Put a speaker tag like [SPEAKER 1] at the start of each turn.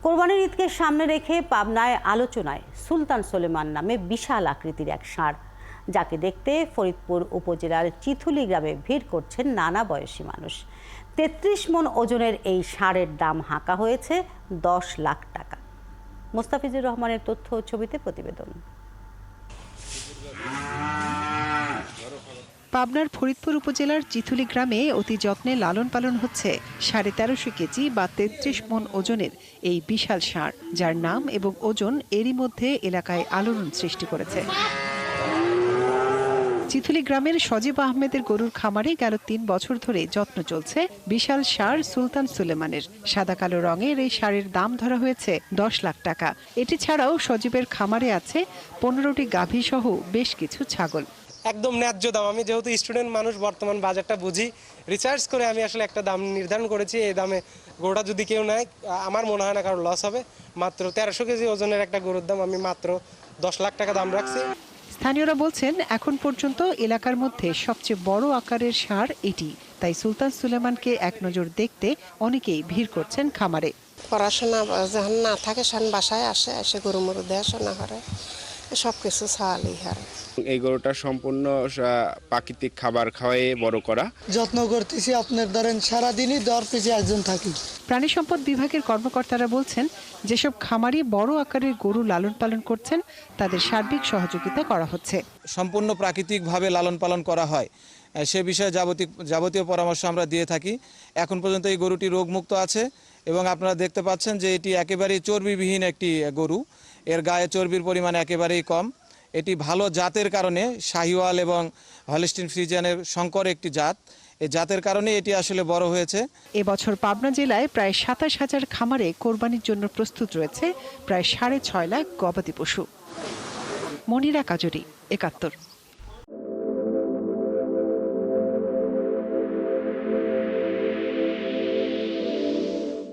[SPEAKER 1] কোরবানির ঈদকে সামনে রেখে পাবনায় আলোচনায় সুলতান সুলেমান নামে বিশাল আকৃতির এক ষাঁড়, যাকে দেখতে ফরিদপুর উপজেলার চিথুলি গ্রামে ভিড় করছেন নানা বয়সী মানুষ। ৩৩ মণ ওজনের এই ষাঁড়ের দাম হাঁকা হয়েছে ১০ লাখ টাকা। মোস্তাফিজুর রহমানের তথ্য ও ছবিতে প্রতিবেদন।
[SPEAKER 2] পাবনার ফরিদপুর উপজেলার চিথুলি গ্রামে অতি যত্নে লালন পালন হচ্ছে ১৩৫০ কেজি বা ৩৩ মণ ওজনের এই বিশাল ষাঁড়, যার নাম এবং ওজন এরই মধ্যে এলাকায় আলোড়ন সৃষ্টি করেছে। চিথুলি গ্রামের সজীব আহমেদের গরুর খামারে গেল ৩ বছর ধরে যত্ন চলছে বিশাল ষাঁড় সুলতান সুলেমানের। সাদা কালো রঙের এই ষাঁড়ের দাম ধরা হয়েছে ১০ লাখ টাকা। এটি ছাড়াও সজীবের খামারে আছে ১৫টি গাভী সহ বেশ কিছু ছাগল।
[SPEAKER 3] একদম ন্যায্য দাম। আমি যেহেতু স্টুডেন্ট মানুষ, বর্তমান বাজারটা বুঝি, রিসার্চ করে আমি আসলে একটা দাম নির্ধারণ করেছি। এই দামে গরুটা যদি কেউ নেয়, আমার মনে হয় না কারোর লস হবে। মাত্র ১৩০০ কেজি ওজনের একটা গরুর দাম আমি মাত্র ১০ লাখ টাকা দাম রাখছি।
[SPEAKER 2] স্থানীয়রা বলছেন, এখন পর্যন্ত এলাকার মধ্যে সবচেয়ে বড় আকারের ষাঁড় এটি। তাই সুলতান সুলেমানকে এক নজর দেখতে অনেকেই ভিড় করছেন খামারে।
[SPEAKER 4] পড়াশোনা যখন না থাকে সেন বাসায় এসে গরু মরু দেখাশোনা করে, সবকিছু ছাড়ালেই হারে।
[SPEAKER 5] এই গরুটা সম্পূর্ণ প্রাকৃতিক খাবার খাওয়াই বড় করা।
[SPEAKER 6] যত্ন করতেছি, আপনার ধরেন সারাদিনই ১০ পিছে একজন থাকি।
[SPEAKER 2] প্রাণী সম্পদ বিভাগের কর্মকর্তারা বলছেন, যেসব খামারি বড় আকারের গরু লালন পালন করছেন তাদের সার্বিক সহযোগিতা করা হচ্ছে।
[SPEAKER 7] সম্পূর্ণ প্রাকৃতিকভাবে লালন পালন করা হয়, সে বিষয়ে যাবতীয় পরামর্শ আমরা দিয়ে থাকি। এখন পর্যন্ত এই গরুটি রোগমুক্ত আছে এবং আপনারা দেখতে পাচ্ছেন যে এটি একেবারেই চর্বিবিহীন একটি গরু। এর গায়ে চর্বির পরিমাণ একেবারেই কম। এটি ভালো জাতের কারণে, শাহিওয়াল এবং হলস্টিন ফ্রিজিয়ানের সংকর একটি জাত, এই জাতের কারণে এটি আসলে বড় হয়েছে।
[SPEAKER 2] এবছর পাবনা জেলায় প্রায় ২৭,০০০ খামারে কোরবানির জন্য প্রস্তুত রয়েছে প্রায় ৬.৫ লাখ গবাদি পশু। মনিরা কাজরি, ৭১।